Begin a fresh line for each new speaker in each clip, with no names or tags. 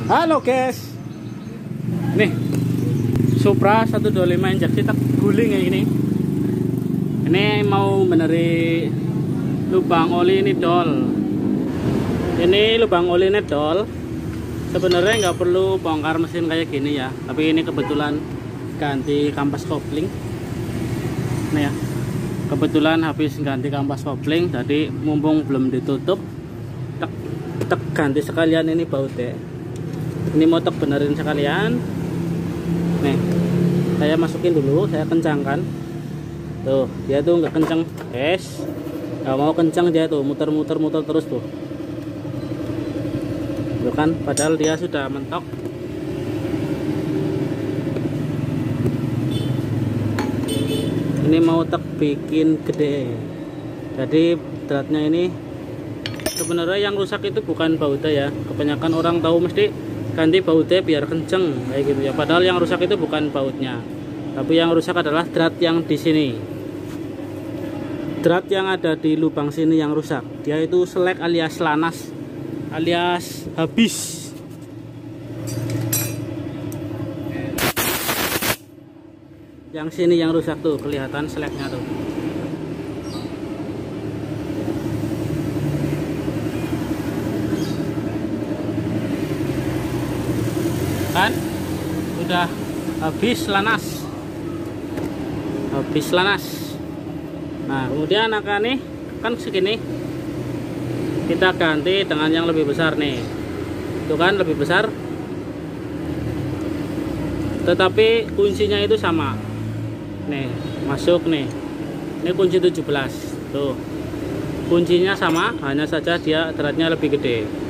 Halo guys, nih Supra 125 injeksi tak guling ya ini. Ini mau beneri lubang oli ini dol. Ini lubang oli ini dol. Sebenarnya nggak perlu bongkar mesin kayak gini ya, tapi ini kebetulan ganti kampas kopling. Nih ya, kebetulan habis ganti kampas kopling, jadi mumpung belum ditutup, tek ganti sekalian ini bautnya. Ini mau tek benerin sekalian. Nih, saya masukin dulu, saya kencangkan. Tuh, dia tuh nggak kencang, guys. Nggak mau kencang dia tuh, muter terus tuh. Tuh kan, padahal dia sudah mentok. Ini mau tek bikin gede. Jadi beratnya ini sebenarnya yang rusak itu bukan bautnya ya. Kebanyakan orang tahu mesti ganti bautnya biar kenceng kayak gitu ya. Padahal yang rusak itu bukan bautnya, tapi yang rusak adalah drat yang di sini. Drat yang ada di lubang sini yang rusak. Dia itu selek alias lanas alias habis. Yang sini yang rusak tuh, kelihatan seleknya tuh. Kan udah habis lanas. Nah kemudian akan nih kan segini, kita ganti dengan yang lebih besar nih. Itu kan lebih besar, tetapi kuncinya itu sama nih, masuk nih. Ini kunci 17 tuh, kuncinya sama, hanya saja dia dratnya lebih gede.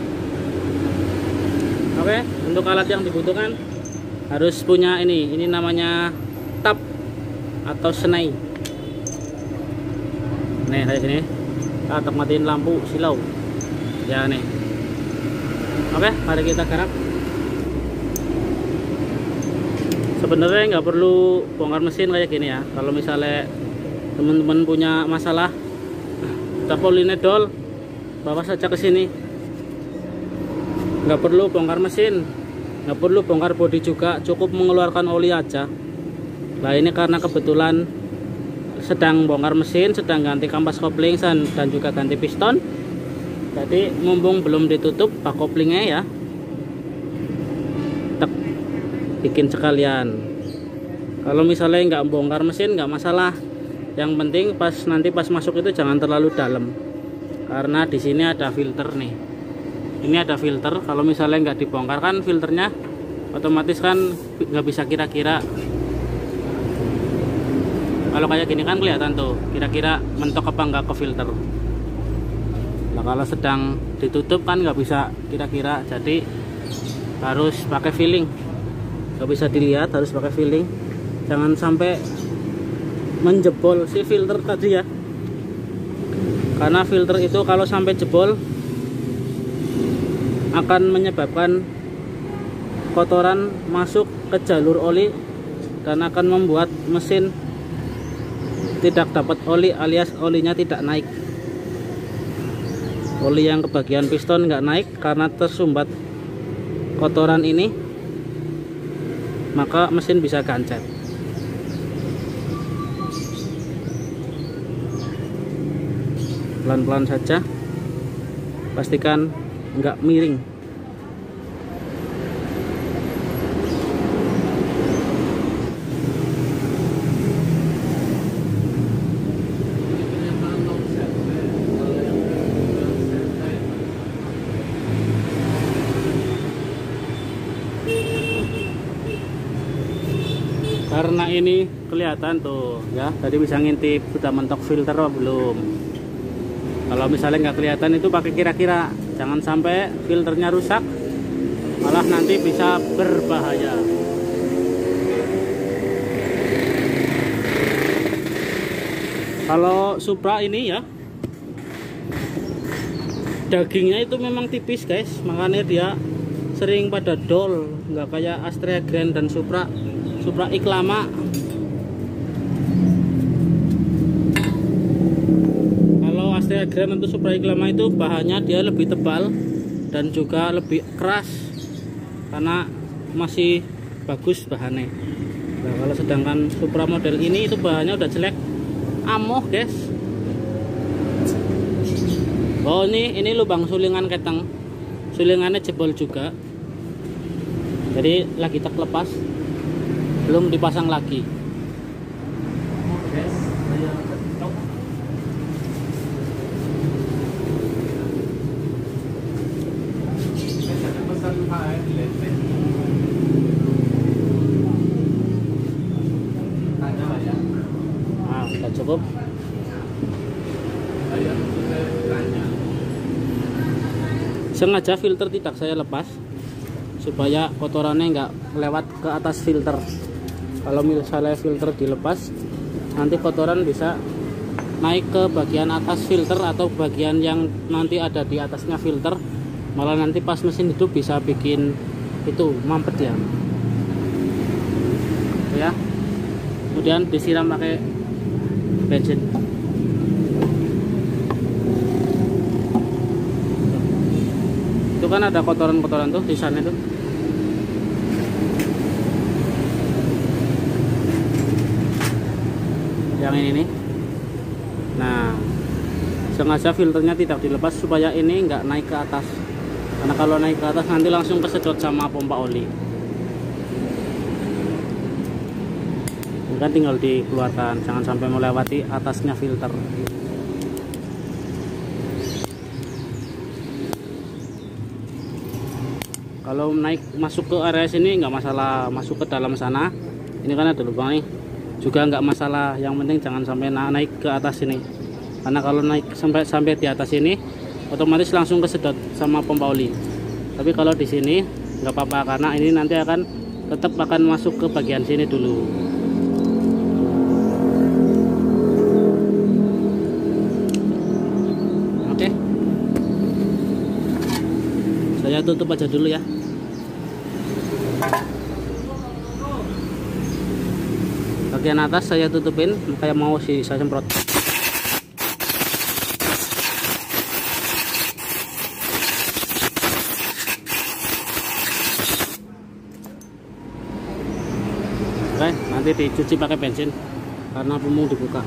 Oke, untuk alat yang dibutuhkan harus punya ini namanya tap atau senai. Nih kayak gini, kita matiin lampu silau ya nih. Oke, mari kita garap. Sebenarnya nggak perlu bongkar mesin kayak gini ya. Kalau misalnya teman-teman punya masalah tapolinnya dol, bawa saja ke sini. Nggak perlu bongkar mesin, nggak perlu bongkar bodi juga, cukup mengeluarkan oli aja. Nah ini karena kebetulan sedang bongkar mesin, sedang ganti kampas kopling dan juga ganti piston, jadi mumpung belum ditutup bak koplingnya ya, tek bikin sekalian. Kalau misalnya nggak bongkar mesin nggak masalah, yang penting nanti pas masuk itu jangan terlalu dalam, karena di sini ada filter nih. Ini ada filter, kalau misalnya nggak dibongkar kan filternya otomatis kan nggak bisa kira-kira. Kalau kayak gini kan kelihatan tuh kira-kira mentok apa nggak ke filter. Nah kalau sedang ditutup kan nggak bisa kira-kira, jadi harus pakai feeling. Nggak bisa dilihat, harus pakai feeling. Jangan sampai menjebol si filter tadi ya, karena filter itu kalau sampai jebol akan menyebabkan kotoran masuk ke jalur oli dan akan membuat mesin tidak dapat oli alias olinya tidak naik. Oli yang ke bagian piston nggak naik karena tersumbat kotoran ini, maka mesin bisa gancet. Pelan-pelan saja, pastikan nggak miring. Karena ini kelihatan tuh ya, tadi bisa ngintip sudah mentok filter atau belum. Kalau misalnya nggak kelihatan itu pakai kira-kira, jangan sampai filternya rusak, malah nanti bisa berbahaya. Kalau Supra ini ya, dagingnya itu memang tipis guys, makanya dia sering pada dol, nggak kayak Astrea Grand dan Supra X lama. Astrea Grand untuk Supra X lama itu bahannya dia lebih tebal dan juga lebih keras. karena masih bagus bahannya. Nah, kalau sedangkan Supra model ini itu bahannya udah jelek, amoh guys. Oh ini lubang sulingan keteng, sulingannya jebol juga, jadi lagi tak lepas, belum dipasang lagi. Nah, udah cukup. Sengaja filter tidak saya lepas supaya kotorannya nggak lewat ke atas filter. Kalau misalnya filter dilepas, nanti kotoran bisa naik ke bagian atas filter atau bagian yang nanti ada di atasnya filter, malah nanti pas mesin hidup bisa bikin itu mampet ya. Ya, kemudian disiram pakai bensin. Itu kan ada kotoran-kotoran tuh di sana tuh. Yang ini nih. Nah, sengaja filternya tidak dilepas supaya ini nggak naik ke atas. Karena kalau naik ke atas nanti langsung kesedot sama pompa oli. Ini kan tinggal dikeluarkan, jangan sampai melewati atasnya filter. Kalau naik masuk ke area sini nggak masalah, masuk ke dalam sana ini kan ada lubang nih juga nggak masalah, yang penting jangan sampai naik ke atas sini, karena kalau naik sampai di atas ini otomatis langsung kesedot sama pompa oli. Tapi kalau di sini nggak apa-apa, karena ini nanti tetap akan masuk ke bagian sini dulu. Oke, saya tutup aja dulu ya. Bagian atas saya tutupin kayak mau saya semprot. Oke, nanti dicuci pakai bensin karena pemung dibuka.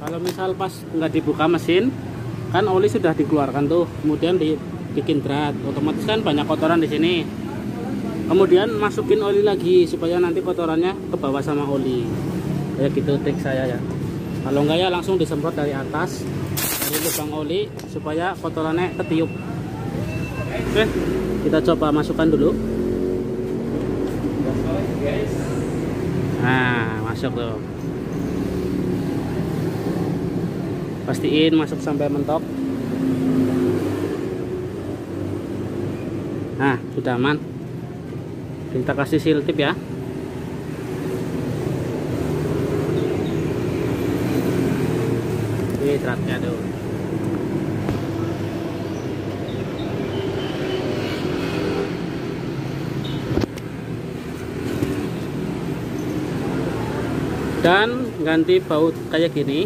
Kalau misal pas nggak dibuka mesin, kan oli sudah dikeluarkan tuh, kemudian dibikin drat, otomatis kan banyak kotoran di sini. Kemudian masukin oli lagi supaya nanti kotorannya ke bawah sama oli. Kayak gitu trik saya ya. Kalau enggak ya langsung disemprot dari atas, dari lubang oli supaya kotorannya ketiup. Oke, kita coba masukkan dulu. Nah, masuk tuh. Pastiin masuk sampai mentok. Nah, sudah aman. Kita kasih seal tip ya. Ini dratnya tuh. Dan ganti baut kayak gini,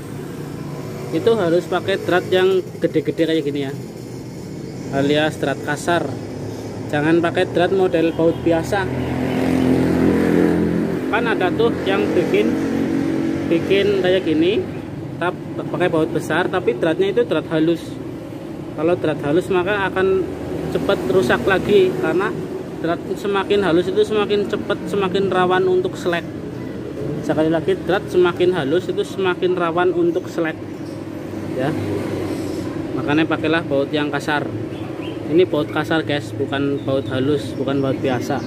itu harus pakai drat yang gede-gede kayak gini ya, alias drat kasar. Jangan pakai drat model baut biasa. Kan ada tuh yang bikin kayak gini, pakai baut besar tapi dratnya itu drat halus. Kalau drat halus maka akan cepat rusak lagi, karena drat semakin halus itu semakin cepat, semakin rawan untuk selek. Sekali lagi, drat semakin halus itu semakin rawan untuk selek ya. Makanya pakailah baut yang kasar. Ini baut kasar guys, bukan baut halus, bukan baut biasa.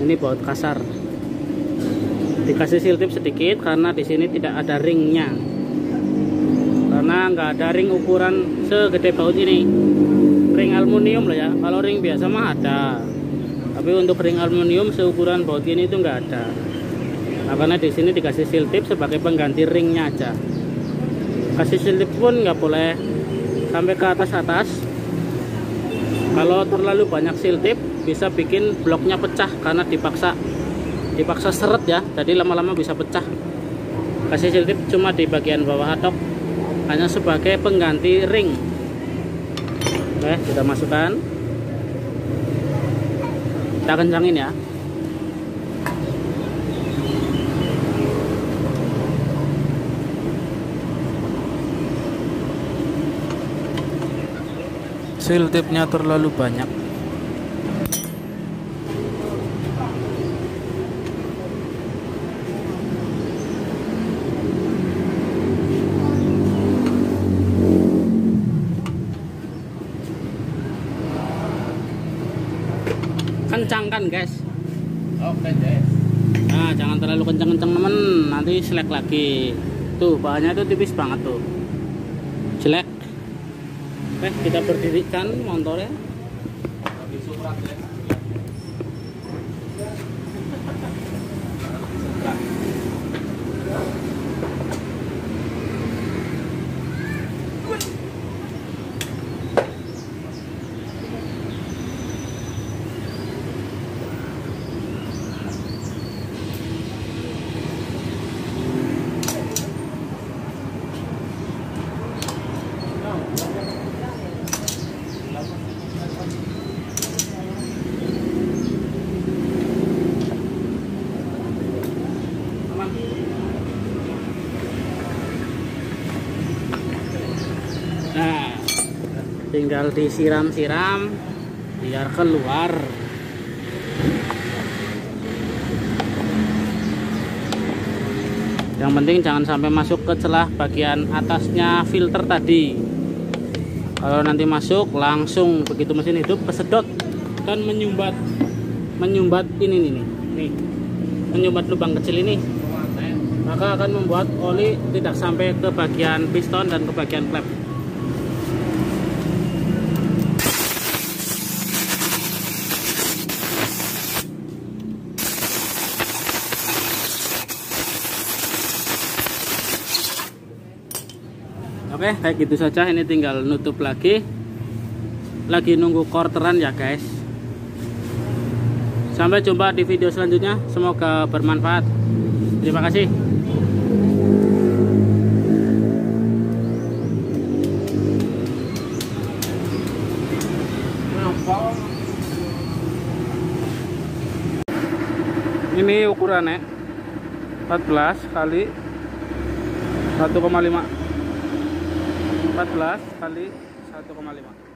Ini baut kasar. Dikasih seal tip sedikit karena di sini tidak ada ringnya. Karena nggak ada ring ukuran segede baut ini. Ring aluminium lah ya. Kalau ring biasa mah ada. Tapi untuk ring aluminium seukuran baut ini itu nggak ada. Nah, karena di sini dikasih seal tip sebagai pengganti ringnya aja. Kasih seal tip pun nggak boleh sampai ke atas. Kalau terlalu banyak seal tip bisa bikin bloknya pecah karena dipaksa seret ya, jadi lama-lama bisa pecah. Kasih seal tip cuma di bagian bawah atok, hanya sebagai pengganti ring. Oke, kita masukkan. Kita kencangin ya.
Seal tape-nya terlalu banyak.
Kencangkan guys.
Oke guys.
Nah, jangan terlalu kencang-kencang temen, nanti selek lagi. Tuh bahannya tuh tipis banget tuh, jelek. Oke, kita berdirikan motornya. Nah, tinggal disiram-siram biar keluar. Yang penting jangan sampai masuk ke celah bagian atasnya filter tadi. Kalau nanti masuk langsung begitu mesin hidup kesedot dan menyumbat ini nih, menyumbat lubang kecil ini, maka akan membuat oli tidak sampai ke bagian piston dan ke bagian klep. Oke, kayak gitu saja. Ini tinggal nutup lagi nunggu quarteran ya guys. Sampai jumpa di video selanjutnya, semoga bermanfaat. Terima kasih. Ini ukurannya 14 kali 1,5. 14 kali 1,5.